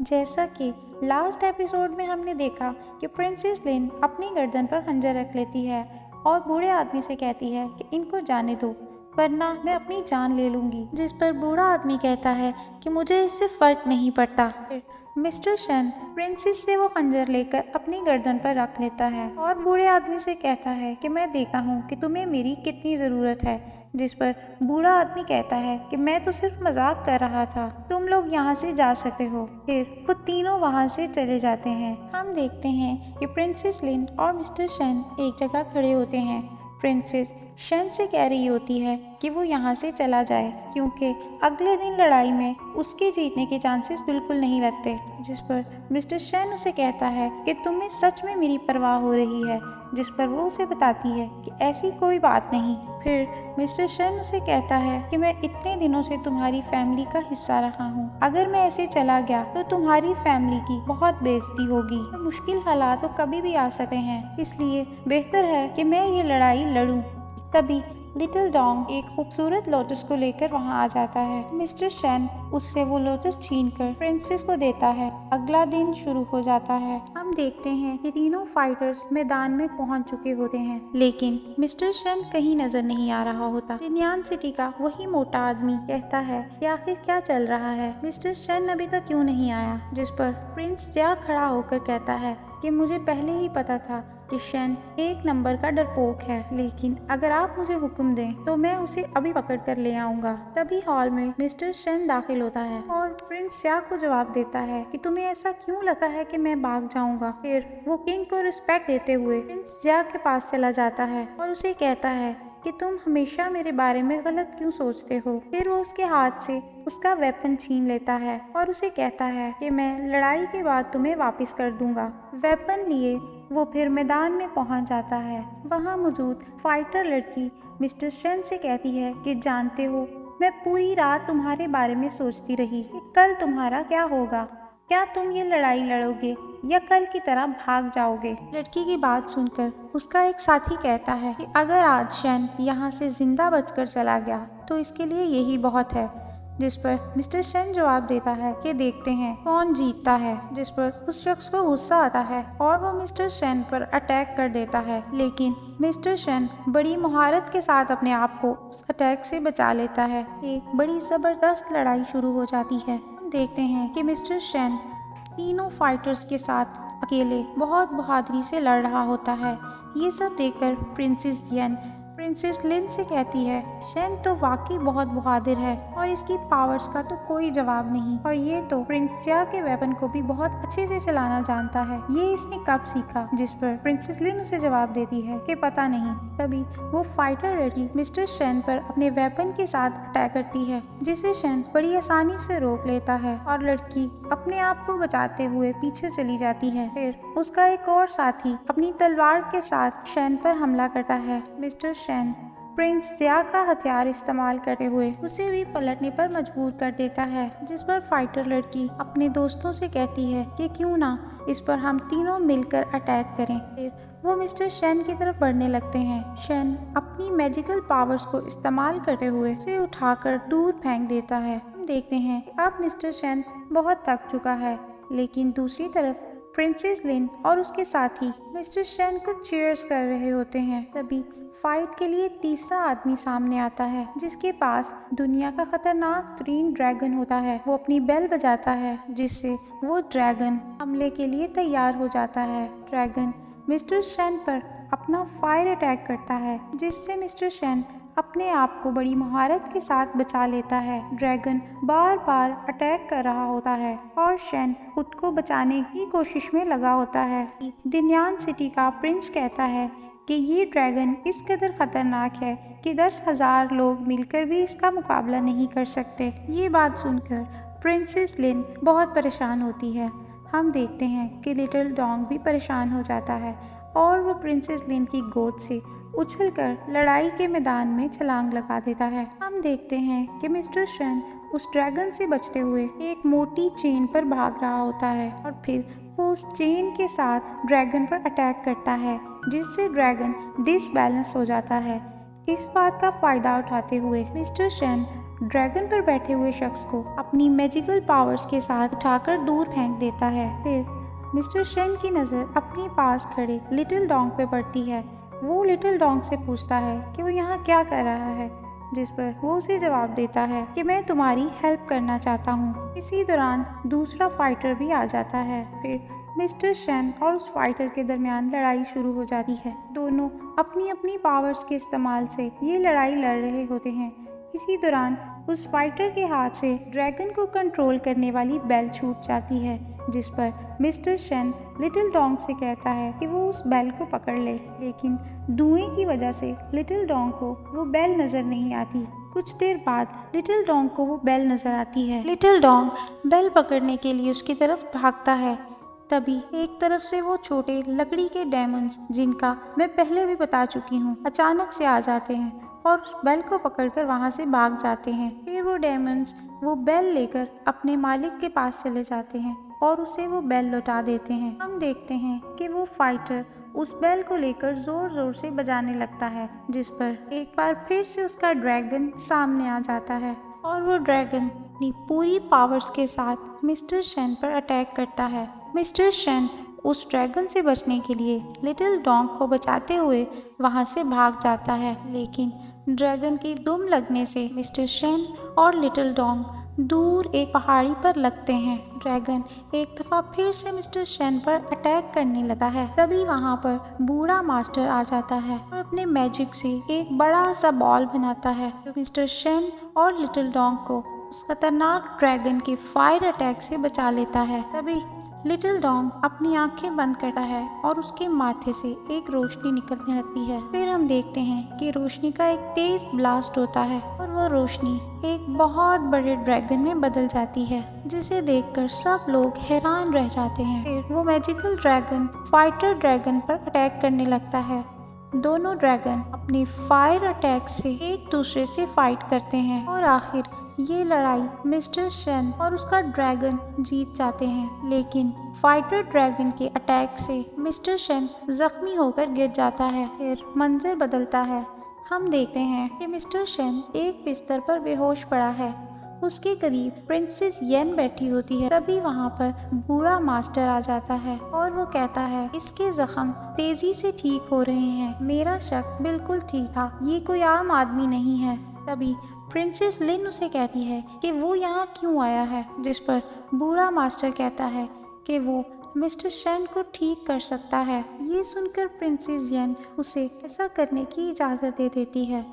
जैसा कि last episode में हमने देखा कि प्रिंसेस लिन अपनी गर्दन पर खंजर रख लेती है और बूढ़े आदमी से कहती है कि इनको जाने दो वरना मैं अपनी जान ले लूंगी, जिस पर बूढ़ा आदमी कहता है कि मुझे इससे फर्क नहीं पड़ता। फिर मिस्टर शन प्रिंसेस से वो खंजर लेकर अपनी गर्दन पर रख लेता है और बूढ़े आदमी से कहता है कि मैं देखता हूँ कि तुम्हें मेरी कितनी ज़रूरत है, जिस पर बूढ़ा आदमी कहता है कि मैं तो सिर्फ मजाक कर रहा था, तुम लोग यहाँ से जा सकते हो। फिर वो तीनों वहाँ से चले जाते हैं। हम देखते हैं कि प्रिंसेस लिन और मिस्टर शन एक जगह खड़े होते हैं। प्रिंसेस शन से कह रही होती है कि वो यहाँ से चला जाए क्योंकि अगले दिन लड़ाई में उसके जीतने के चांसेस बिल्कुल नहीं लगते, जिस पर मिस्टर शन उसे कहता है कि तुम्हें सच में मेरी परवाह हो रही है, जिस पर वो उसे बताती है कि ऐसी कोई बात नहीं। फिर मिस्टर शन उसे कहता है कि मैं इतने दिनों से तुम्हारी फैमिली का हिस्सा रहा हूँ, अगर मैं ऐसे चला गया तो तुम्हारी फैमिली की बहुत बेइज्जती होगी, मुश्किल हालात तो कभी भी आ सकते हैं, इसलिए बेहतर है कि मैं ये लड़ाई लड़ूं। तभी लिटिल डॉग एक खूबसूरत लोटस को लेकर वहां आ जाता है। मिस्टर शन उससे वो लोटस छीनकर प्रिंसेस को देता है। अगला दिन शुरू हो जाता है। हम देखते हैं कि तीनों फाइटर्स मैदान में पहुंच चुके होते हैं, लेकिन मिस्टर शन कहीं नजर नहीं आ रहा होता। डिन्यान सिटी का वही मोटा आदमी कहता है कि आखिर क्या चल रहा है, मिस्टर शन अभी तक क्यों नहीं आया, जिस पर प्रिंस ज्या खड़ा होकर कहता है कि मुझे पहले ही पता था कि शन एक नंबर का डरपोक है, लेकिन अगर आप मुझे हुक्म दें तो मैं उसे अभी पकड़ कर ले आऊंगा। तभी हॉल में मिस्टर शन दाखिल होता है और प्रिंस या को जवाब देता है कि तुम्हें ऐसा क्यों लगता है कि मैं भाग जाऊंगा। फिर वो किंग को रिस्पेक्ट देते हुए प्रिंस या के पास चला जाता है और उसे कहता है कि तुम हमेशा मेरे बारे में गलत क्यों सोचते हो। फिर वो उसके हाथ से उसका वेपन छीन लेता है और उसे कहता है कि मैं लड़ाई के बाद तुम्हें वापस कर दूंगा। वेपन लिए वो फिर मैदान में पहुंच जाता है। वहां मौजूद फाइटर लड़की मिस्टर शन से कहती है कि जानते हो, मैं पूरी रात तुम्हारे बारे में सोचती रही कि कल तुम्हारा क्या होगा, क्या तुम ये लड़ाई लड़ोगे या कल की तरह भाग जाओगे। लड़की की बात सुनकर उसका एक साथी कहता है कि अगर आज शन यहाँ से जिंदा बचकर चला गया तो इसके लिए यही बहुत है, जिस पर मिस्टर शन जवाब देता है कि देखते हैं कौन जीतता है, जिस पर उस शख्स को गुस्सा आता है और वो मिस्टर शन पर अटैक कर देता है, लेकिन मिस्टर शन बड़ी महारत के साथ अपने आप को उस अटैक से बचा लेता है। एक बड़ी जबरदस्त लड़ाई शुरू हो जाती है। हम देखते हैं कि मिस्टर शन तीनों फाइटर्स के साथ अकेले बहुत बहादुरी से लड़ रहा होता है। ये सब देखकर प्रिंसेस यन प्रिंसेस लिन से कहती है शन तो वाकई बहुत बहादुर है और इसकी पावर्स का तो कोई जवाब नहीं, और ये तो प्रिंस या के वेपन को भी बहुत अच्छे से चलाना जानता है, ये इसने कब सीखा। जिस पर प्रिंसेस लिन उसे जवाब देती है कि पता नहीं। तभी वो फाइटर लड़की मिस्टर शन पर अपने वेपन के साथ अटैक करती है, जिसे शन बड़ी आसानी से रोक लेता है और लड़की अपने आप को बचाते हुए पीछे चली जाती है। फिर उसका एक और साथी अपनी तलवार के साथ शन पर हमला करता है। मिस्टर शन प्रिंस जिया का हथियार इस्तेमाल करते हुए उसे भी पलटने पर मजबूर कर देता है, जिस पर फाइटर लड़की अपने दोस्तों से कहती है कि क्यों ना इस पर हम तीनों मिलकर अटैक करें। फिर वो मिस्टर शन की तरफ बढ़ने लगते हैं। शन अपनी मैजिकल पावर्स को इस्तेमाल करते हुए उसे उठाकर दूर फेंक देता है। हम देखते हैं अब मिस्टर शन बहुत थक चुका है, लेकिन दूसरी तरफ प्रिंसेस लिन और उसके साथी मिस्टर शन को चीयर्स कर रहे होते हैं। तभी फाइट के लिए तीसरा आदमी सामने आता है, जिसके पास दुनिया का खतरनाक तरीन ड्रैगन होता है। वो अपनी बेल बजाता है, जिससे वो ड्रैगन हमले के लिए तैयार हो जाता है। ड्रैगन मिस्टर शन पर अपना फायर अटैक करता है, जिससे मिस्टर शन अपने आप को बड़ी महारत के साथ बचा लेता है। ड्रैगन बार बार अटैक कर रहा होता है और शन खुद को बचाने की कोशिश में लगा होता है। डिन्यान सिटी का प्रिंस कहता है कि ये ड्रैगन इस कदर खतरनाक है कि 10,000 लोग मिलकर भी इसका मुकाबला नहीं कर सकते। ये बात सुनकर प्रिंसेस लिन बहुत परेशान होती है। हम देखते हैं कि लिटिल डॉग भी परेशान हो जाता है और वो प्रिंसेस लिन की गोद से उछलकर लड़ाई के मैदान में छलांग लगा देता है। हम देखते हैं कि मिस्टर शन उस ड्रैगन से बचते हुए एक मोटी चेन पर भाग रहा होता है और फिर वो उस चेन के साथ ड्रैगन पर अटैक करता है, जिससे ड्रैगन डिसबैलेंस हो जाता है। इस बात का फायदा उठाते हुए मिस्टर शन ड्रैगन पर बैठे हुए शख्स को अपनी मैजिकल पावर्स के साथ उठाकर दूर फेंक देता है। फिर मिस्टर शेन की नज़र अपने पास खड़े लिटिल डॉग पे पड़ती है। वो लिटिल डॉग से पूछता है कि वो यहाँ क्या कर रहा है, जिस पर वो उसे जवाब देता है कि मैं तुम्हारी हेल्प करना चाहता हूँ। इसी दौरान दूसरा फाइटर भी आ जाता है। फिर मिस्टर शेन और उस फाइटर के दरमियान लड़ाई शुरू हो जाती है। दोनों अपनी अपनी पावर्स के इस्तेमाल से ये लड़ाई लड़ रहे होते हैं। इसी दौरान उस फाइटर के हाथ से ड्रैगन को कंट्रोल करने वाली बेल छूट जाती है, जिस पर मिस्टर शेन लिटिल डॉग से कहता है कि वो उस बेल को पकड़ ले, लेकिन धुएं की वजह से लिटिल डॉग को वो बेल नजर नहीं आती। कुछ देर बाद लिटिल डॉग को वो बेल नजर आती है। लिटिल डॉग बेल पकड़ने के लिए उसकी तरफ भागता है। तभी एक तरफ से वो छोटे लकड़ी के डायमंड्स, जिनका मैं पहले भी बता चुकी हूँ, अचानक से आ जाते हैं और उस बेल को पकड़कर वहाँ से भाग जाते हैं। फिर वो डायमंड्स वो बेल लेकर अपने मालिक के पास चले जाते हैं और उसे वो बेल लौटा देते हैं। हम देखते हैं कि वो फाइटर उस बेल को लेकर जोर जोर से बजाने लगता है, जिस पर एक बार फिर से उसका ड्रैगन सामने आ जाता है और वो ड्रैगन अपनी पूरी पावर्स के साथ मिस्टर शेन पर अटैक करता है। मिस्टर शेन उस ड्रैगन से बचने के लिए लिटिल डॉग को बचाते हुए वहां से भाग जाता है, लेकिन ड्रैगन की दुम लगने से मिस्टर शेन और लिटिल डॉग दूर एक पहाड़ी पर लगते हैं। ड्रैगन एक दफा फिर से मिस्टर शेन पर अटैक करने लगा है। तभी वहां पर बूढ़ा मास्टर आ जाता है और अपने मैजिक से एक बड़ा सा बॉल बनाता है, जो मिस्टर शेन और लिटिल डॉग को उस खतरनाक ड्रैगन के फायर अटैक से बचा लेता है। तभी लिटिल डॉग अपनी आंखें बंद करता है और उसके माथे से एक रोशनी निकलने लगती है। फिर हम देखते हैं कि रोशनी का एक तेज ब्लास्ट होता है और वो रोशनी एक बहुत बड़े ड्रैगन में बदल जाती है, जिसे देखकर सब लोग हैरान रह जाते हैं। फिर वो मैजिकल ड्रैगन फाइटर ड्रैगन पर अटैक करने लगता है। दोनों ड्रैगन अपने फायर अटैक से एक दूसरे से फाइट करते हैं और आखिर ये लड़ाई मिस्टर शेन और उसका ड्रैगन जीत जाते हैं, लेकिन फाइटर ड्रैगन के अटैक से मिस्टर शेन जख्मी होकर गिर जाता है। फिर मंजर बदलता है। हम देखते हैं कि मिस्टर शेन एक बिस्तर पर बेहोश पड़ा है। उसके करीब प्रिंसेस येन बैठी होती है। तभी वहाँ पर बूढ़ा मास्टर आ जाता है और वो कहता है इसके जख्म तेजी से ठीक हो रहे हैं, मेरा शक बिल्कुल ठीक था, ये कोई आम आदमी नहीं है। तभी प्रिंसेस लिन उसे कहती है कि वो यहाँ क्यों आया है, जिस पर बूढ़ा मास्टर कहता है कि वो मिस्टर शेन को ठीक कर सकता है। ये सुनकर प्रिंसेस येन उसे ऐसा करने की इजाज़त दे देती है।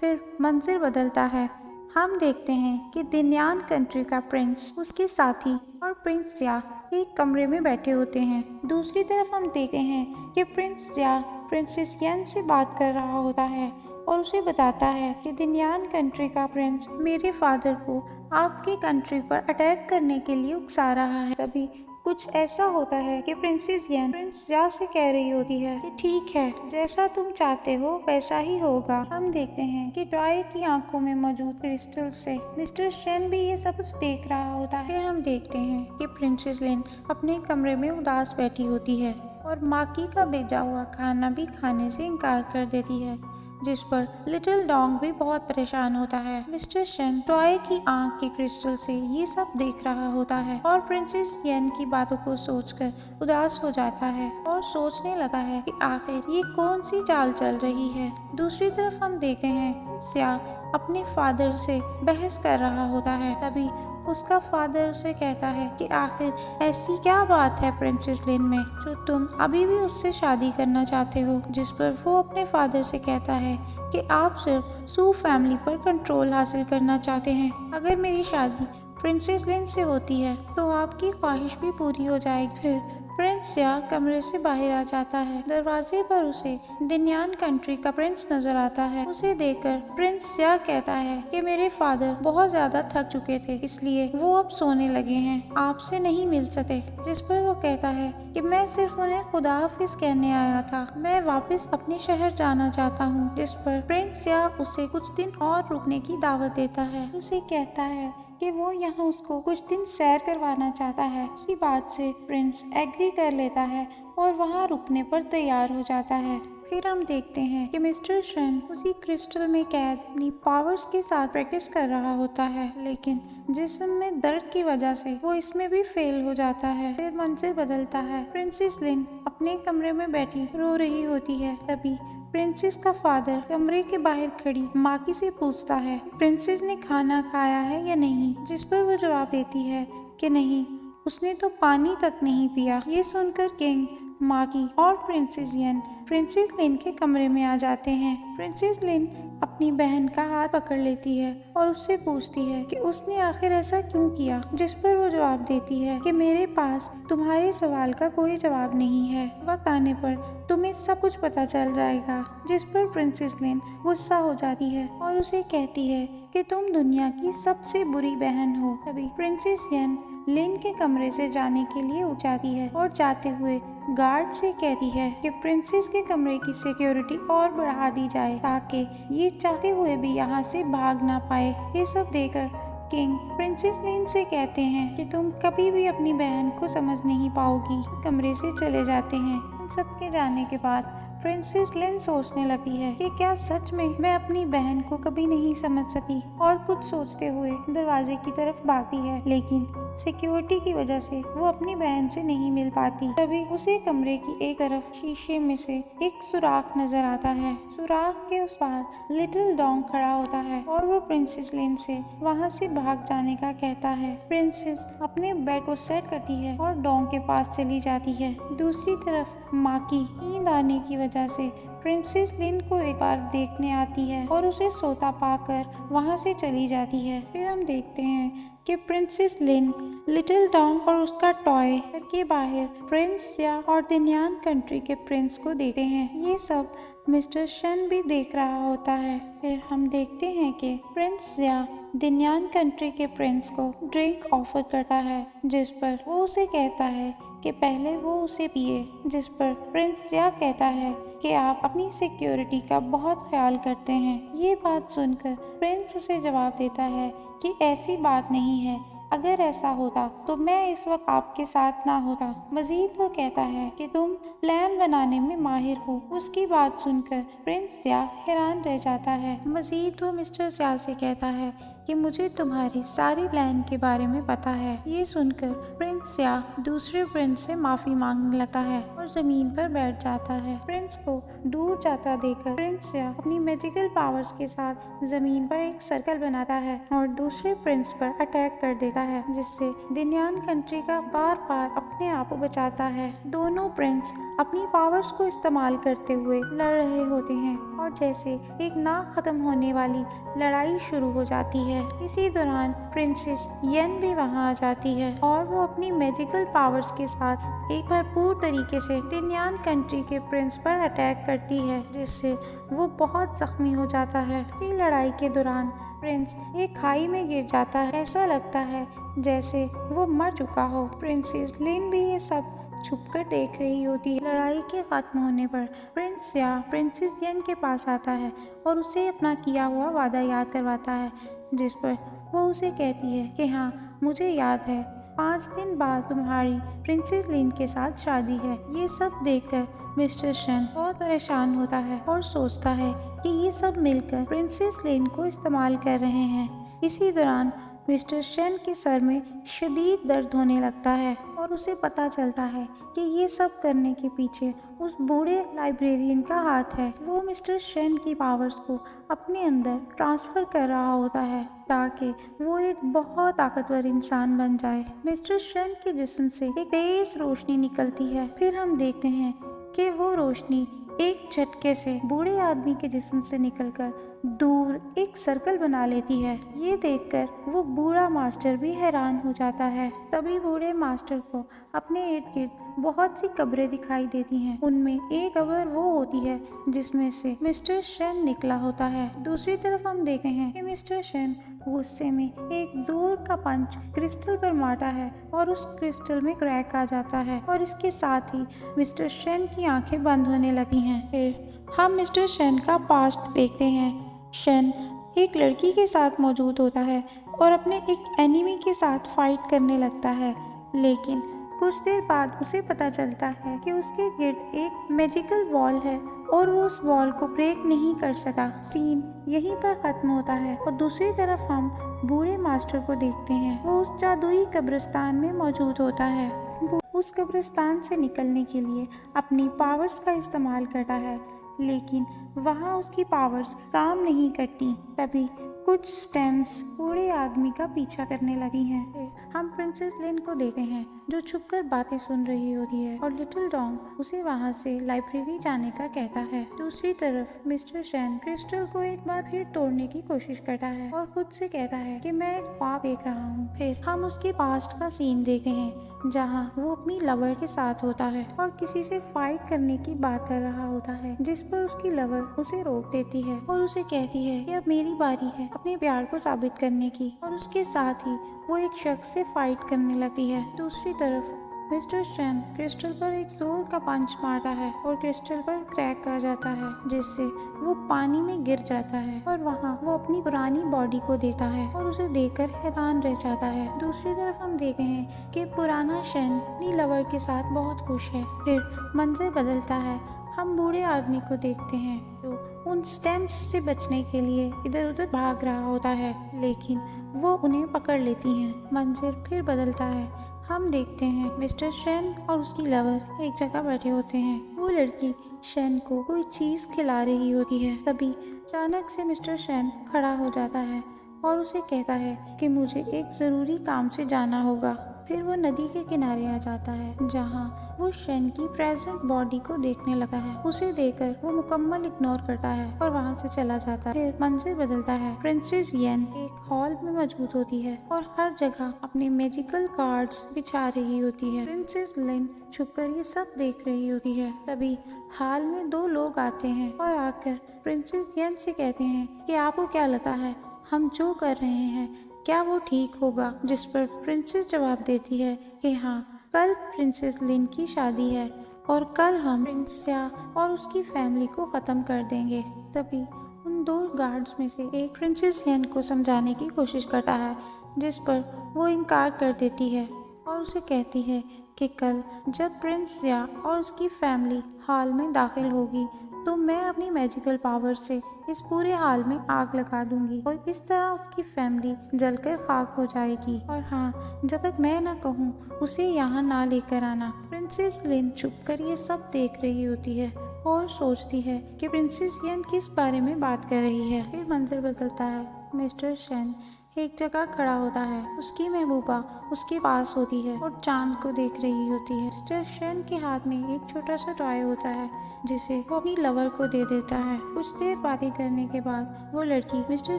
फिर मंजर बदलता है। हम देखते हैं कि दिन्यान कंट्री का प्रिंस, उसके साथी और प्रिंस जिया एक कमरे में बैठे होते हैं। दूसरी तरफ हम देखते हैं कि प्रिंस जिया प्रिंसेस येन से बात कर रहा होता है और उसे बताता है कि दिन्यान कंट्री का प्रिंस मेरे फादर को आपके कंट्री पर अटैक करने के लिए उकसा रहा है। तभी कुछ ऐसा होता है कि प्रिंसेस येन प्रिंस जिया से कह रही होती है कि ठीक है, जैसा तुम चाहते हो वैसा ही होगा। हम देखते हैं कि ट्रॉय की आंखों में मौजूद क्रिस्टल से मिस्टर शेन भी ये सब कुछ देख रहा होता है। फिर हम देखते हैं कि प्रिंसेस लिन अपने कमरे में उदास बैठी होती है और माकी का भेजा हुआ खाना भी खाने से इनकार कर देती है, जिस पर लिटिल डॉग भी बहुत परेशान होता है। मिस्टर शेन टॉय की आंख के क्रिस्टल से ये सब देख रहा होता है और प्रिंसेस येन की बातों को सोचकर उदास हो जाता है और सोचने लगा है कि आखिर ये कौन सी चाल चल रही है। दूसरी तरफ हम देखते हैं जिया अपने फादर से बहस कर रहा होता है। तभी उसका फादर उसे कहता है कि आखिर ऐसी क्या बात है प्रिंसेस लिन में जो तुम अभी भी उससे शादी करना चाहते हो, जिस पर वो अपने फादर से कहता है कि आप सिर्फ सू फैमिली पर कंट्रोल हासिल करना चाहते हैं। अगर मेरी शादी प्रिंसेस लिन से होती है तो आपकी ख्वाहिश भी पूरी हो जाएगी। फिर प्रिंस जिया कमरे से बाहर आ जाता है। दरवाजे पर उसे दिन्यान कंट्री का प्रिंस नजर आता है। उसे देखकर प्रिंस जिया कहता है कि मेरे फादर बहुत ज्यादा थक चुके थे, इसलिए वो अब सोने लगे हैं, आपसे नहीं मिल सके। जिस पर वो कहता है कि मैं सिर्फ उन्हें खुदा हाफिज कहने आया था, मैं वापस अपने शहर जाना चाहता हूँ। जिस पर प्रिंस जिया उसे कुछ दिन और रुकने की दावत देता है। उसे कहता है कि वो यहाँ उसको कुछ दिन सैर करवाना चाहता है। उसी बात से प्रिंस एग्री कर लेता है और वहाँ रुकने पर तैयार हो जाता है। फिर हम देखते हैं कि मिस्टर शन उसी क्रिस्टल में कैद अपनी पावर्स के साथ प्रैक्टिस कर रहा होता है, लेकिन जिस्म में दर्द की वजह से वो इसमें भी फेल हो जाता है। फिर मंजर बदलता है। प्रिंसेस लिन अपने कमरे में बैठी रो रही होती है। तभी प्रिंसेस का फादर कमरे के बाहर खड़ी माकी से पूछता है प्रिंसेस ने खाना खाया है या नहीं, जिस पर वो जवाब देती है कि नहीं, उसने तो पानी तक नहीं पिया। ये सुनकर किंग, माकी और प्रिंसेस यन प्रिंसेस लिन के कमरे में आ जाते हैं। प्रिंसेस लिन अपनी बहन का हाथ पकड़ लेती है और उससे पूछती है कि उसने आखिर ऐसा क्यों किया, जिस पर वो जवाब देती है कि मेरे पास तुम्हारे सवाल का कोई जवाब नहीं है, वक्त आने पर तुम्हें सब कुछ पता चल जाएगा। जिस पर प्रिंसेस लिन गुस्सा हो जाती है और उसे कहती है कि तुम दुनिया की सबसे बुरी बहन हो। तभी प्रिंसेस यन लिन के कमरे से जाने के लिए उठ जाती है और जाते हुए गार्ड से कहती है कि प्रिंसेस के कमरे की सिक्योरिटी और बढ़ा दी जाए ताकि ये चाहते हुए भी यहाँ से भाग ना पाए। ये सब देखकर किंग प्रिंसेस लिन से कहते हैं कि तुम कभी भी अपनी बहन को समझ नहीं पाओगी। कमरे से चले जाते हैं। उन सबके जाने के बाद प्रिंसेस लिन सोचने लगती है कि क्या सच में मैं अपनी बहन को कभी नहीं समझ सकी, और कुछ सोचते हुए दरवाजे की तरफ भागती है, लेकिन सिक्योरिटी की वजह से वो अपनी बहन से नहीं मिल पाती। तभी उसे कमरे की एक तरफ शीशे में से एक सुराख नजर आता है। सुराख के उस पार लिटिल डॉग खड़ा होता है और वो प्रिंसेस लिन से वहाँ से भाग जाने का कहता है। प्रिंसेस अपने बेड को सेट करती है और डॉग के पास चली जाती है। दूसरी तरफ माकी नींद आने की वजह से प्रिंसेस लिन को एक बार देखने आती है और उसे सोता पाकर वहाँ से चली जाती है। फिर हम देखते हैं कि प्रिंसेस लिन लिटिल डॉग और उसका टॉय घर के बाहर प्रिंस या और दिन्यान कंट्री के प्रिंस को देखते हैं। ये सब मिस्टर शन भी देख रहा होता है। फिर हम देखते हैं कि प्रिंस या दिन्यान कंट्री के प्रिंस को ड्रिंक ऑफर करता है, जिस पर वो उसे कहता है कि पहले वो उसे पिए। जिस पर प्रिंस या कहता है कि आप अपनी सिक्योरिटी का बहुत ख्याल करते हैं। ये बात सुनकर प्रिंस उसे जवाब देता है कि ऐसी बात नहीं है, अगर ऐसा होता तो मैं इस वक्त आपके साथ ना होता। मजीद वो कहता है कि तुम प्लान बनाने में माहिर हो। उसकी बात सुनकर प्रिंस या हैरान रह जाता है। मजीद वो मिस्टर स्या से कहता है कि मुझे तुम्हारी सारी प्लान के बारे में पता है। ये सुनकर प्रिंस या दूसरे प्रिंस से माफी मांगने लगता है और जमीन पर बैठ जाता है। प्रिंस को दूर जाता देखकर प्रिंस या अपनी मैजिकल पावर्स के साथ जमीन पर एक सर्कल बनाता है और दूसरे प्रिंस पर अटैक कर देता है, जिससे दिन्यान कंट्री का बार बार अपने आप को बचाता है। दोनों प्रिंस अपनी पावर्स को इस्तेमाल करते हुए लड़ रहे होते हैं और जैसे एक ना खत्म होने वाली लड़ाई शुरू हो जाती है। इसी दौरान प्रिंसेस यन भी वहां आ जाती है और वो अपनी मैजिकल पावर्स के साथ एक भरपूर तरीके से दिन्यान कंट्री के प्रिंस पर अटैक करती है, जिससे वो बहुत जख्मी हो जाता है। इसी लड़ाई के दौरान प्रिंस एक खाई में गिर जाता है। ऐसा लगता है जैसे वो मर चुका हो। प्रिंसेस लिन भी ये सब छुपकर देख रही होती है। लड़ाई के खत्म होने पर प्रिंस या प्रिंसेस यन के पास आता है और उसे अपना किया हुआ वादा याद करवाता है, जिस पर वो उसे कहती है कि हाँ, मुझे याद है 5 दिन बाद तुम्हारी प्रिंसेस लिन के साथ शादी है। ये सब देखकर मिस्टर शन बहुत परेशान होता है और सोचता है कि ये सब मिलकर प्रिंसेस लिन को इस्तेमाल कर रहे हैं। इसी दौरान मिस्टर शन के सर में शदीद दर्द होने लगता है और उसे पता चलता है कि ये सब करने के पीछे उस बूढ़े लाइब्रेरियन का हाथ है। वो मिस्टर शन की पावर्स को अपने अंदर ट्रांसफर कर रहा होता है ताकि वो एक बहुत ताकतवर इंसान बन जाए। मिस्टर शन के जिस्म से एक तेज रोशनी निकलती है। फिर हम देखते हैं कि वो रोशनी एक झटके से बूढ़े आदमी के जिस्म से निकलकर दूर एक सर्कल बना लेती है। ये देखकर वो बूढ़ा मास्टर भी हैरान हो जाता है। तभी बूढ़े मास्टर को अपने इर्द गिर्द बहुत सी कब्रें दिखाई देती हैं। उनमें एक कब्र वो होती है जिसमें से मिस्टर शन निकला होता है। दूसरी तरफ हम देखते हैं कि मिस्टर शन गुस्से में एक जोर का पंच क्रिस्टल पर मारता है और उस क्रिस्टल में क्रैक आ जाता है और इसके साथ ही मिस्टर शन की आंखें बंद होने लगती हैं। फिर हम मिस्टर शन का पास्ट देखते हैं। शन एक लड़की के साथ मौजूद होता है और अपने एक एनिमी के साथ फाइट करने लगता है, लेकिन कुछ देर बाद उसे पता चलता है कि उसके गिर्द एक मैजिकल वॉल है और वो उस वॉल को ब्रेक नहीं कर सका। सीन यहीं पर खत्म होता है और दूसरी तरफ हम बूढ़े मास्टर को देखते हैं। वो उस जादुई कब्रिस्तान में मौजूद होता है। वो उस कब्रिस्तान से निकलने के लिए अपनी पावर्स का इस्तेमाल करता है, लेकिन वहाँ उसकी पावर्स काम नहीं करती। तभी कुछ स्टेम्स बूढ़े आदमी का पीछा करने लगी हैं। फिर हम प्रिंसेस लिन को देखते हैं जो छुपकर बातें सुन रही होती है और लिटिल डॉग उसे वहाँ से लाइब्रेरी जाने का कहता है। दूसरी तरफ मिस्टर शेन क्रिस्टल को एक बार फिर तोड़ने की कोशिश करता है और खुद से कहता है कि मैं एक ख्वाब देख रहा हूँ। फिर हम उसके पास्ट का सीन देखते हैं जहाँ वो अपनी लवर के साथ होता है और किसी से फाइट करने की बात कर रहा होता है, जिस पर उसकी लवर उसे रोक देती है और उसे कहती है कि अब मेरी बारी है अपने प्यार को साबित करने की, और उसके साथ ही वो एक शख्स से फाइट करने लगती है। दूसरी तरफ मिस्टर शेन क्रिस्टल पर एक जोर का पंच मारता है और क्रिस्टल पर क्रैक आ जाता है, जिससे वो पानी में गिर जाता है और वहाँ वो अपनी पुरानी बॉडी को देखता है और उसे देखकर हैरान रह जाता है। दूसरी तरफ हम देखते हैं कि पुराना शेन अपनी लवर के साथ बहुत खुश है। फिर मंजर बदलता है, हम बूढ़े आदमी को देखते हैं जो उन स्टेम्स से बचने के लिए इधर उधर भाग रहा होता है, लेकिन वो उन्हें पकड़ लेती हैं। मंजर फिर बदलता है, हम देखते हैं मिस्टर शेन और उसकी लवर एक जगह बैठे होते हैं। वो लड़की शेन को कोई चीज खिला रही होती है। तभी अचानक से मिस्टर शेन खड़ा हो जाता है और उसे कहता है कि मुझे एक जरूरी काम से जाना होगा। फिर वो नदी के किनारे आ जाता है जहाँ वो शेन की प्रेजेंट बॉडी को देखने लगा है। उसे देखकर वो मुकम्मल इग्नोर करता है और वहाँ से चला जाता है। फिर मंजर बदलता है, प्रिंसेस येन एक हॉल में मौजूद होती है और हर जगह अपने मैजिकल कार्ड्स बिछा रही होती है। प्रिंसेस लिन छुपकर ये सब देख रही होती है। तभी हाल में दो लोग आते हैं और आकर प्रिंसेस येन से कहते हैं कि आपको क्या लगता है हम जो कर रहे हैं क्या वो ठीक होगा, जिस पर प्रिंसेस जवाब देती है कि हाँ, कल प्रिंसेस लिन की शादी है और कल हम प्रिंसिया और उसकी फैमिली को ख़त्म कर देंगे। तभी उन दो गार्ड्स में से एक प्रिंसेस येन को समझाने की कोशिश करता है, जिस पर वो इनकार कर देती है और उसे कहती है कि कल जब प्रिंसिया और उसकी फैमिली हॉल में दाखिल होगी तो मैं अपनी मैजिकल पावर से इस पूरे हाल में आग लगा दूंगी और इस तरह उसकी फैमिली जलकर खाक हो जाएगी। और हाँ, जब तक मैं ना कहूँ उसे यहाँ ना लेकर आना। प्रिंसेस लिन छुपकर ये सब देख रही होती है और सोचती है कि प्रिंसेस येन किस बारे में बात कर रही है। फिर मंजर बदलता है, मिस्टर शेन एक जगह खड़ा होता है। उसकी महबूबा उसके पास होती है और चांद को देख रही होती है। मिस्टर शेन के हाथ में एक छोटा सा टॉय होता है जिसे वो अपनी लवर को दे देता है। कुछ देर बातें करने के बाद वो लड़की मिस्टर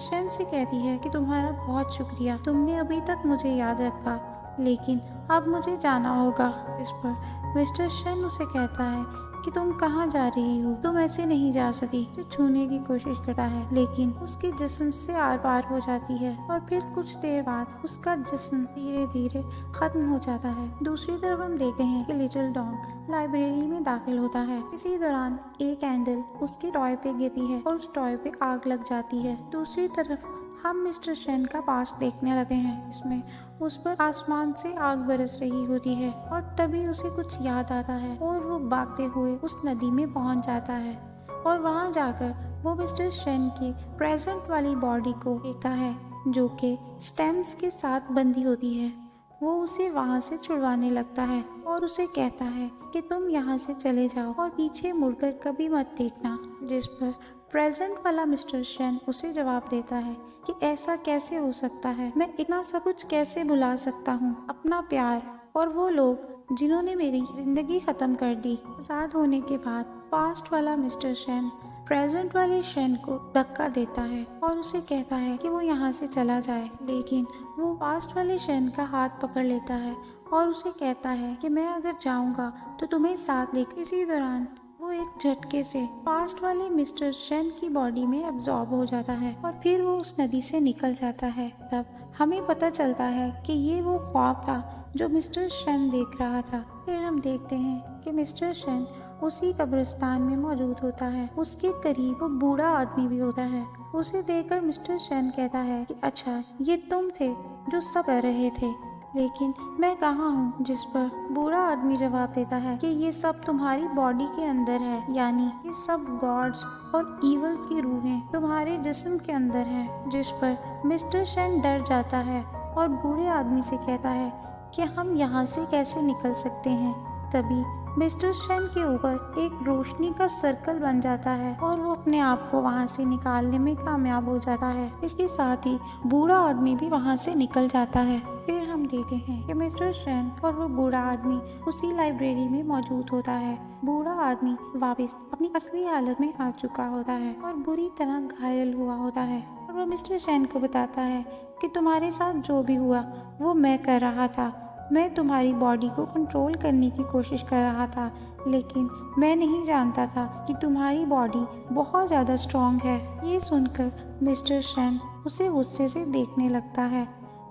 शेन से कहती है कि तुम्हारा बहुत शुक्रिया, तुमने अभी तक मुझे याद रखा, लेकिन अब मुझे जाना होगा। इस पर मिस्टर शेन उसे कहता है कि तुम कहाँ जा रही हो, तुम ऐसे नहीं जा सकती। जो छूने की कोशिश करता है लेकिन उसके जिस्म से आर पार हो जाती है और फिर कुछ देर बाद उसका जिस्म धीरे धीरे खत्म हो जाता है। दूसरी तरफ हम देखते हैं कि लिटिल डॉग लाइब्रेरी में दाखिल होता है। इसी दौरान एक कैंडल उसके टॉय पे गिरती है और उस टॉय पे आग लग जाती है। दूसरी तरफ हम मिस्टर शेन का पास्ट देखने लगे हैं, इसमें उस पर आसमान से आग बरस रही होती है और तभी उसे कुछ याद आता है और वो भागते हुए उस नदी में पहुंच जाता है और वहां जाकर वो मिस्टर शेन की प्रेजेंट वाली बॉडी को देखता है जो कि स्टेम्स के साथ बंधी होती है। वो उसे वहां से छुड़वाने लगता है और उसे कहता है कि तुम यहाँ से चले जाओ और पीछे मुड़कर कभी मत देखना, जिस पर प्रेजेंट वाला मिस्टर शेन उसे जवाब देता है कि ऐसा कैसे हो सकता है, मैं इतना सब कुछ कैसे भुला सकता हूँ, अपना प्यार और वो लोग जिन्होंने मेरी जिंदगी खत्म कर दी। आजाद होने के बाद पास्ट वाला मिस्टर शेन प्रेजेंट वाले शेन को धक्का देता है और उसे कहता है कि वो यहाँ से चला जाए, लेकिन वो पास्ट वाले शेन का हाथ पकड़ लेता है और उसे कहता है कि मैं अगर जाऊंगा तो तुम्हें साथ लेकर। इसी दौरान वो एक झटके से पास्ट वाले मिस्टर शेन की बॉडी में एब्जॉर्ब हो जाता है और फिर वो उस नदी से निकल जाता है। तब हमें पता चलता है कि ये वो ख्वाब था जो मिस्टर शेन देख रहा था। फिर हम देखते हैं कि मिस्टर शेन उसी कब्रिस्तान में मौजूद होता है। उसके करीब वो बूढ़ा आदमी भी होता है। उसे देखकर मिस्टर शेन कहता है कि अच्छा, ये तुम थे जो सब कर रहे थे, लेकिन मैं कहाँ हूँ? जिस पर बूढ़ा आदमी जवाब देता है कि ये सब तुम्हारी बॉडी के अंदर है, यानी ये सब गॉड्स और इवल्स की रूहें तुम्हारे जिस्म के अंदर हैं। जिस पर मिस्टर शेन डर जाता है और बूढ़े आदमी से कहता है कि हम यहाँ से कैसे निकल सकते हैं। तभी मिस्टर शेन के ऊपर एक रोशनी का सर्कल बन जाता है और वो अपने आप को वहाँ से निकालने में कामयाब हो जाता है। इसके साथ ही बूढ़ा आदमी भी वहाँ से निकल जाता है। फिर हम देखते हैं कि मिस्टर शेन और वो बूढ़ा आदमी उसी लाइब्रेरी में मौजूद होता है। बूढ़ा आदमी वापस अपनी असली हालत में आ चुका होता है और बुरी तरह घायल हुआ होता है और वो मिस्टर शेन को बताता है कि तुम्हारे साथ जो भी हुआ वो मैं कर रहा था। मैं तुम्हारी बॉडी को कंट्रोल करने की कोशिश कर रहा था, लेकिन मैं नहीं जानता था कि तुम्हारी बॉडी बहुत ज़्यादा स्ट्रॉन्ग है। ये सुनकर मिस्टर शेन उसे गुस्से से देखने लगता है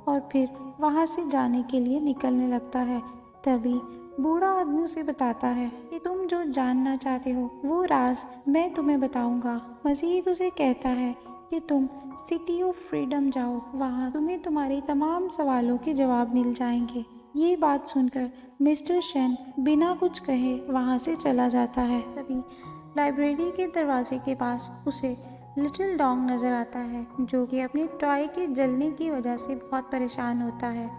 और फिर वहाँ से जाने के लिए निकलने लगता है। तभी बूढ़ा आदमी उसे बताता है कि तुम जो जानना चाहते हो वो राज मैं तुम्हें बताऊंगा। मजीद उसे कहता है कि तुम सिटी ऑफ फ्रीडम जाओ, वहाँ तुम्हें तुम्हारे तमाम सवालों के जवाब मिल जाएंगे। ये बात सुनकर मिस्टर शेन बिना कुछ कहे वहाँ से चला जाता है। तभी लाइब्रेरी के दरवाजे के पास उसे लिटिल डॉग नज़र आता है, जो कि अपने टॉय के जलने की वजह से बहुत परेशान होता है।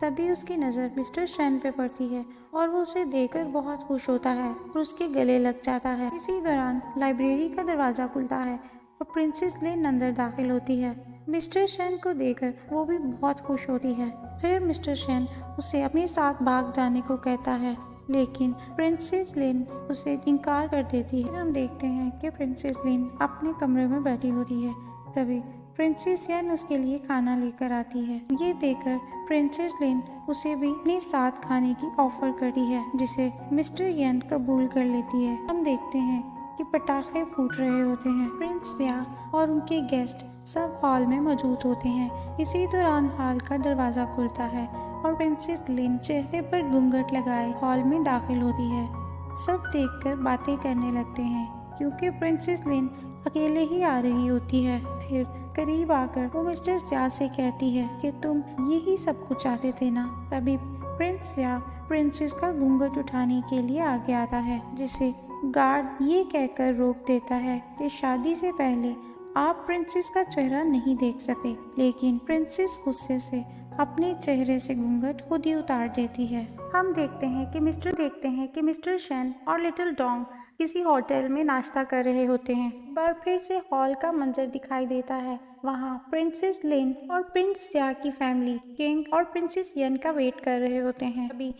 तभी उसकी नज़र मिस्टर शेन पे पड़ती है और वो उसे देखकर बहुत खुश होता है और उसके गले लग जाता है। इसी दौरान लाइब्रेरी का दरवाज़ा खुलता है और प्रिंसेस लेन अंदर दाखिल होती है। मिस्टर शेन को देखकर वो भी बहुत खुश होती है। फिर मिस्टर शेन उसे अपने साथ भाग जाने को कहता है, लेकिन प्रिंसेस लिन उसे इनकार कर देती है। हम देखते हैं कि प्रिंसेस लिन अपने कमरे में बैठी होती है। तभी प्रिंसेस यन उसके लिए खाना लेकर आती है। ये देखकर प्रिंसेस लिन उसे भी अपने साथ खाने की ऑफर करती है, जिसे मिस्टर यन कबूल कर लेती है। हम देखते हैं कि पटाखे फूट रहे होते हैं। प्रिंस या और उनके गेस्ट सब हॉल में मौजूद होते हैं। इसी दौरान हॉल का दरवाजा खुलता है और प्रिंसेस लिन चेहरे पर घूंघट लगाए हॉल में दाखिल होती है। सब देखकर बातें करने लगते हैं, क्योंकि प्रिंसेस लिन अकेले ही आ रही होती है। फिर करीब आकर वो मिस्टर स्या से कहती है कि तुम यही सब कुछ चाहते थे ना। तभी प्रिंस स्या प्रिंसेस का घूंघट उठाने के लिए आगे आता है, जिसे गार्ड ये कहकर रोक देता है कि शादी से पहले आप प्रिंसेस का चेहरा नहीं देख सकते। लेकिन प्रिंसेस गुस्से से अपने चेहरे से घूंघट खुद ही उतार देती है। हम देखते हैं कि मिस्टर शेन और लिटिल डॉग किसी होटल में नाश्ता कर रहे होते हैं। एक बार फिर से हॉल का मंजर दिखाई देता है। वहाँ प्रिंसेस लिन और प्रिंस स्या की फैमिली किंग और प्रिंसेस यन का वेट कर रहे होते हैं। अभी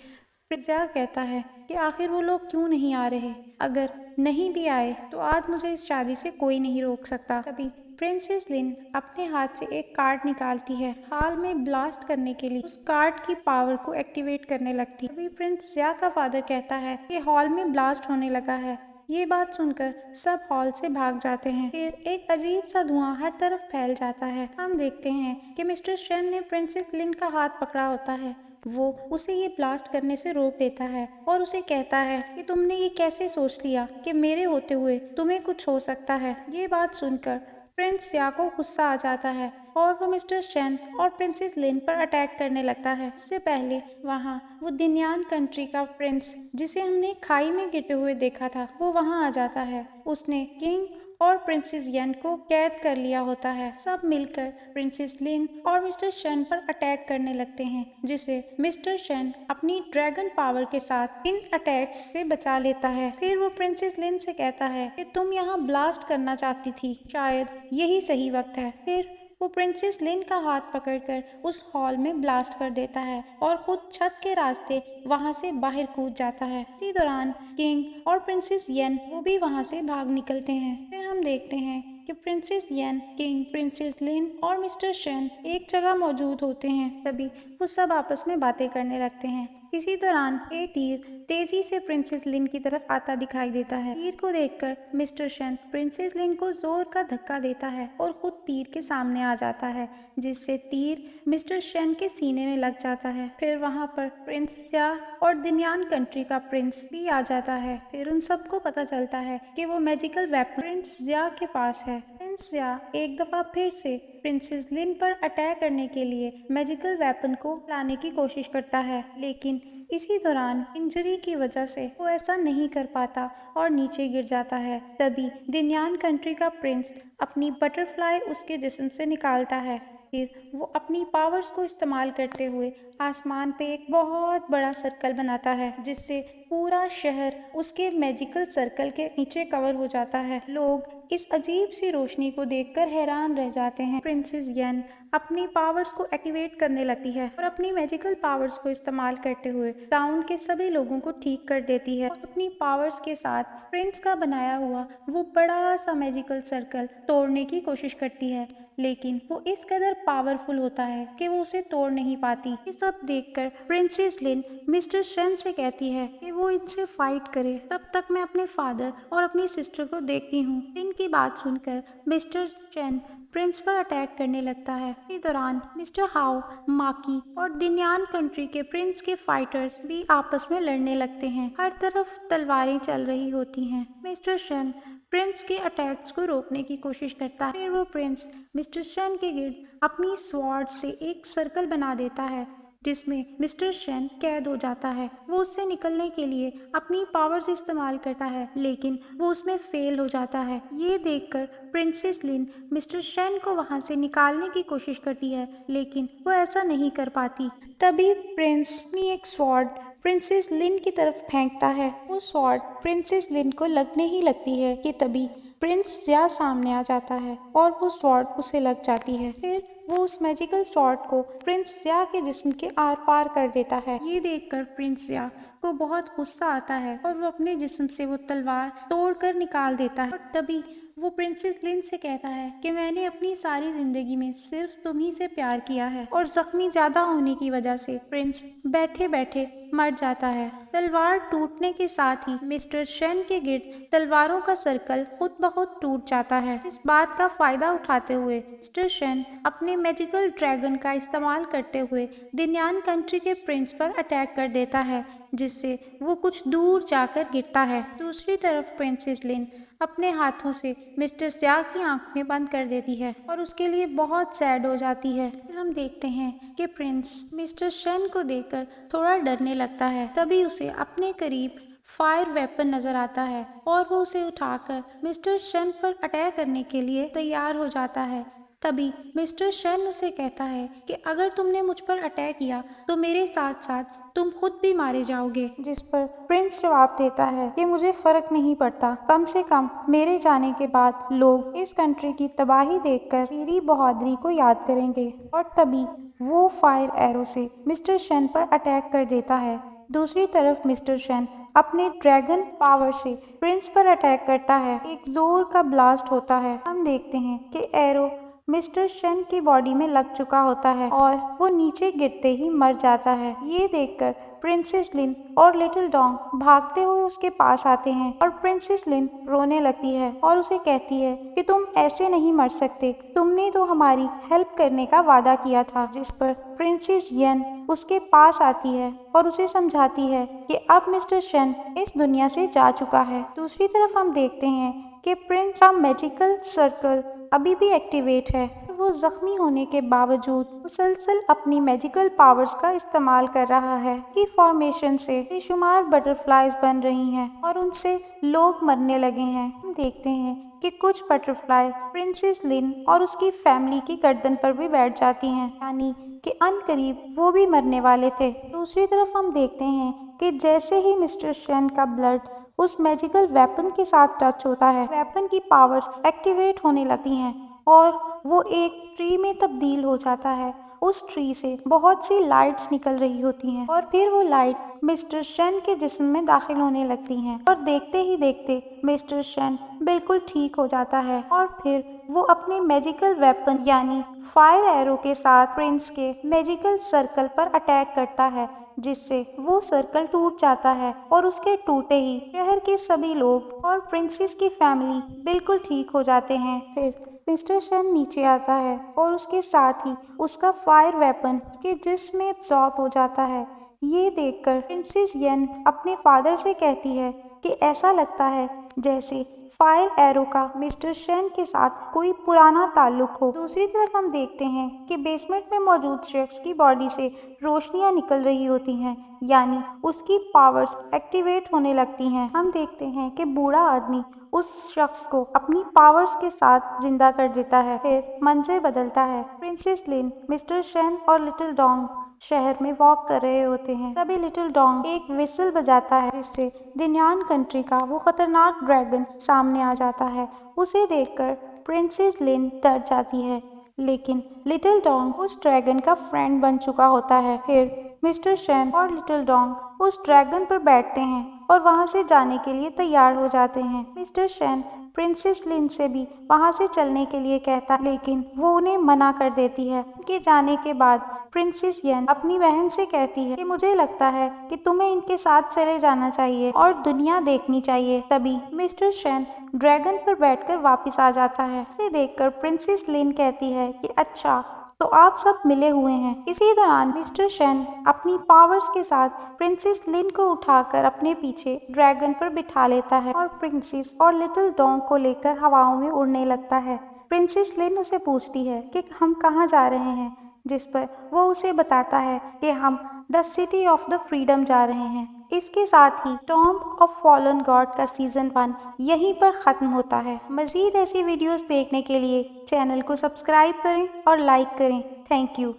स्या कहता है कि आखिर वो लोग क्यों नहीं आ रहे, अगर नहीं भी आए तो आज मुझे इस शादी से कोई नहीं रोक सकता। तभी प्रिंसेस लिन अपने हाथ से एक कार्ड निकालती है, हॉल में ब्लास्ट करने के लिए उस कार्ड की पावर को एक्टिवेट करने लगती है। तभी प्रिंस स्या का फादर कहता है कि हॉल में ब्लास्ट होने लगा है। ये बात सुनकर सब हॉल से भाग जाते हैं। फिर एक अजीब सा धुआं हर तरफ फैल जाता है। हम देखते हैं कि मिस्टर शेन ने प्रिंसेस लिन का हाथ पकड़ा होता है। वो उसे ये ब्लास्ट करने से रोक देता है और उसे कहता है कि तुमने ये कैसे सोच लिया कि मेरे होते हुए तुम्हें कुछ हो सकता है। ये बात सुनकर प्रिंस स्या को गुस्सा आ जाता है और वो मिस्टर शेन और प्रिंसेस लिन पर अटैक करने लगता है। इससे पहले वहाँ वो दिन्यान कंट्री का प्रिंस, जिसे हमने खाई में गिरते हुए देखा था, वो वहाँ आ जाता है। उसने किंग और प्रिंसेस यन को कैद कर लिया होता है। सब मिलकर प्रिंसेस लिन और मिस्टर शेन पर अटैक करने लगते हैं, जिसे मिस्टर शेन अपनी ड्रैगन पावर के साथ इन अटैक्स से बचा लेता है। फिर वो प्रिंसेस लिन से कहता है कि तुम यहाँ ब्लास्ट करना चाहती थी, शायद यही सही वक्त है। फिर वो प्रिंसेस लिन का हाथ पकड़कर उस हॉल में ब्लास्ट कर देता है और खुद छत के रास्ते वहां से बाहर कूद जाता है। इसी दौरान किंग और प्रिंसेस यन वो भी वहां से भाग निकलते हैं। फिर हम देखते हैं कि प्रिंसेस यन, किंग, प्रिंसेस लिन और मिस्टर शेन एक जगह मौजूद होते हैं। तभी वो सब आपस में बातें करने लगते हैं। इसी दौरान एक तीर तेजी से प्रिंसेस लिन की तरफ आता दिखाई देता है। तीर को देखकर मिस्टर शेन प्रिंसेस लिन को जोर का धक्का देता है और खुद तीर के सामने आ जाता है, जिससे तीर मिस्टर शेन के सीने में लग जाता है। फिर वहाँ पर प्रिंस स्या और दिन्यान कंट्री का प्रिंस भी आ जाता है। फिर उन सबको पता चलता है कि वो मैजिकल वेपन प्रिंस स्या के पास है प्रिंस या एक दफा फिर से प्रिंसेस लिन पर अटैक करने के लिए मैजिकल वेपन को लाने की कोशिश करता है, लेकिन इसी दौरान इंजरी की वजह से वो ऐसा नहीं कर पाता और नीचे गिर जाता है। तभी दिन्यान कंट्री का प्रिंस अपनी बटरफ्लाई उसके जिस्म से निकालता है। फिर वो अपनी पावर्स को इस्तेमाल करते हुए आसमान पे एक बहुत बड़ा सर्कल बनाता है, जिससे पूरा शहर उसके मैजिकल सर्कल के नीचे कवर हो जाता है। लोग इस अजीब सी रोशनी को देखकर हैरान रह जाते हैं। प्रिंसेस येन अपनी पावर्स को एक्टिवेट करने लगती है और अपनी मैजिकल पावर्स को इस्तेमाल करते हुए टाउन के सभी लोगों को ठीक कर देती है और अपनी पावर्स के साथ प्रिंस का बनाया हुआ वो बड़ा सा मैजिकल सर्कल तोड़ने की कोशिश करती है, लेकिन वो इस कदर पावरफुल होता है कि वो उसे तोड़ नहीं पाती। ये सब देखकर प्रिंसेस लिन मिस्टर शेन से कहती है कि वो इनसे फाइट करे, तब तक मैं अपने फादर और अपनी सिस्टर को देखती हूँ। इनकी बात सुनकर मिस्टर शेन प्रिंस पर अटैक करने लगता है। इस दौरान मिस्टर हाउ, माकी और दिन्यान कंट्री के प्रिंस के फाइटर्स भी आपस में लड़ने लगते हैं। हर तरफ तलवारें चल रही होती हैं। मिस्टर शेन प्रिंस के अटैक्स को रोकने की कोशिश करता है। फिर वो प्रिंस मिस्टर शेन के गिर्द अपनी स्वॉर्ड से एक सर्कल बना देता है, जिसमें मिस्टर शेन कैद हो जाता है। वो उससे निकलने के लिए अपनी पावर्स इस्तेमाल करता है, लेकिन वो उसमें फेल हो जाता है। ये देखकर प्रिंसेस लिन मिस्टर शेन को वहां से निकालने की कोशिश करती है, लेकिन वो ऐसा नहीं कर पाती। तभी प्रिंस अपनी एक स्वॉर्ड प्रिंसेस लिन की तरफ फेंकता है। वो स्वॉर्ड प्रिंसेस लिन को लगने ही लगती है कि तभी प्रिंस जिया सामने आ जाता है और वो स्वॉर्ड उसे लग जाती है। फिर वो उस मैजिकल स्वॉर्ड को प्रिंस जिया के जिस्म के आर पार कर देता है। ये देखकर प्रिंस जिया को बहुत गुस्सा आता है और वो अपने जिस्म से वो तलवार तोड़कर निकाल देता है। और तभी वो प्रिंसेस लिन से कहता है कि मैंने अपनी सारी जिंदगी में सिर्फ तुम्ही से प्यार किया है। और जख्मी ज्यादा होने की वजह से प्रिंस बैठे बैठे मर जाता है। तलवार टूटने के साथ ही मिस्टर शेन के गिर्द तलवारों का सर्कल खुद ब खुद टूट जाता है। इस बात का फायदा उठाते हुए मिस्टर शेन अपने मैजिकल ड्रैगन का इस्तेमाल करते हुए दिन्यान कंट्री के प्रिंस पर अटैक कर देता है, जिससे वो कुछ दूर जाकर गिरता है। दूसरी तरफ प्रिंसेस लिन अपने हाथों से मिस्टर जिया की आंखें बंद कर देती है और उसके लिए बहुत सैड हो जाती है। फिर हम देखते हैं कि प्रिंस मिस्टर शेन को देखकर थोड़ा डरने लगता है। तभी उसे अपने करीब फायर वेपन नजर आता है और वो उसे उठाकर मिस्टर शेन पर अटैक करने के लिए तैयार हो जाता है। तभी मिस्टर शेन उसे कहता है कि अगर तुमने मुझ पर अटैक किया तो मेरे साथ साथ तुम खुद भी मारे जाओगे। जिस पर प्रिंस जवाब देता है कि मुझे फर्क नहीं पड़ता, कम से कम मेरे जाने के बाद लोग इस कंट्री की तबाही देखकर मेरी बहादुरी को याद करेंगे। और तभी वो फायर एरो से मिस्टर शेन पर अटैक कर देता है। दूसरी तरफ मिस्टर शेन अपने ड्रैगन पावर से प्रिंस पर अटैक करता है। एक जोर का ब्लास्ट होता है। हम देखते हैं कि एरो मिस्टर शेन की बॉडी में लग चुका होता है और वो नीचे गिरते ही मर जाता है। ये देखकर प्रिंसेस लिन और लिटिल डॉग भागते हुए उसके पास आते हैं और प्रिंसेस लिन रोने लगती है और उसे कहती है कि तुम ऐसे नहीं मर सकते, तुमने तो हमारी हेल्प करने का वादा किया था। जिस पर प्रिंसेस येन उसके पास आती है और उसे समझाती है कि अब मिस्टर शेन इस दुनिया से जा चुका है। दूसरी तरफ हम देखते हैं कि प्रिंस का मैजिकल सर्कल अभी भी एक्टिवेट है। वो जख्मी होने के बावजूद मुसलसल अपनी मैजिकल पावर्स का इस्तेमाल कर रहा है कि फॉर्मेशन से बेशुमार बटरफ्लाईज बन रही हैं और उनसे लोग मरने लगे हैं। हम देखते हैं कि कुछ बटरफ्लाई प्रिंसेस लिन और उसकी फैमिली की गर्दन पर भी बैठ जाती हैं, यानी कि अनकरीब वो भी मरने वाले थे। दूसरी तरफ हम देखते हैं कि जैसे ही मिस्टर शेन का ब्लड उस मैजिकल वेपन के साथ टच होता है, वेपन की पावर्स एक्टिवेट होने लगती हैं और वो एक ट्री में तब्दील हो जाता है। उस ट्री से बहुत सी लाइट्स निकल रही होती हैं और फिर वो लाइट मिस्टर शेन के जिस्म में दाखिल होने लगती हैं और देखते ही देखते मिस्टर शेन बिल्कुल ठीक हो जाता है और फिर वो अपने मैजिकल वेपन यानी फायर एरो के साथ प्रिंस के मैजिकल सर्कल पर अटैक करता है, जिससे वो सर्कल टूट जाता है और उसके टूटे ही शहर के सभी लोग और प्रिंसेस की फैमिली बिल्कुल ठीक हो जाते हैं। फिर मिस्टर शेन नीचे आता है और उसके साथ ही उसका फायर वेपन उसके जिस्म में एब्जॉर्ब हो जाता है। ये देखकर प्रिंसेस येन अपने फादर से कहती है कि ऐसा लगता है जैसे फायर एरो का मिस्टर शेन के साथ कोई पुराना ताल्लुक हो। दूसरी तरफ हम देखते हैं कि बेसमेंट में मौजूद शख्स की बॉडी से रोशनियां निकल रही होती हैं, यानी उसकी पावर्स एक्टिवेट होने लगती हैं। हम देखते हैं कि बूढ़ा आदमी उस शख्स को अपनी पावर्स के साथ जिंदा कर देता है। फिर मंजर बदलता है। प्रिंसेस लिन, मिस्टर शेन और लिटिल डोंग शहर में वॉक कर रहे होते हैं। तभी लिटिल डोंग एक विसल बजाता है, जिससे दिन्यान कंट्री का वो खतरनाक ड्रैगन सामने आ जाता है। उसे देखकर प्रिंसेस लिन डर जाती है, लेकिन लिटिल डोंग उस ड्रैगन का फ्रेंड बन चुका होता है। फिर मिस्टर शेन और लिटिल डोंग उस ड्रैगन पर बैठते हैं और वहां से जाने के लिए तैयार हो जाते हैं। मिस्टर शेन प्रिंसेस लिन से भी वहां से चलने के लिए कहता, लेकिन वो उन्हें मना कर देती है। उनके जाने के बाद प्रिंसेस येन अपनी बहन से कहती है कि मुझे लगता है कि तुम्हें इनके साथ चले जाना चाहिए और दुनिया देखनी चाहिए। तभी मिस्टर शेन ड्रैगन पर बैठकर वापस आ जाता है। इसे देखकर प्रिंसेस लिन कहती है कि अच्छा, तो आप सब मिले हुए हैं। इसी दौरान मिस्टर शेन अपनी पावर्स के साथ प्रिंसेस लिन को उठाकर अपने पीछे ड्रैगन पर बिठा लेता है और प्रिंसेस और लिटिल डोंग को लेकर हवाओं में उड़ने लगता है। प्रिंसेस लिन उसे पूछती है कि हम कहाँ जा रहे हैं, जिस पर वो उसे बताता है कि हम the city of the freedom जा रहे हैं। इसके साथ ही टॉम्ब ऑफ फॉलन गॉड का सीजन 1 यहीं पर खत्म होता है। मजीद ऐसी वीडियोस देखने के लिए चैनल को सब्सक्राइब करें और लाइक करें। Thank you.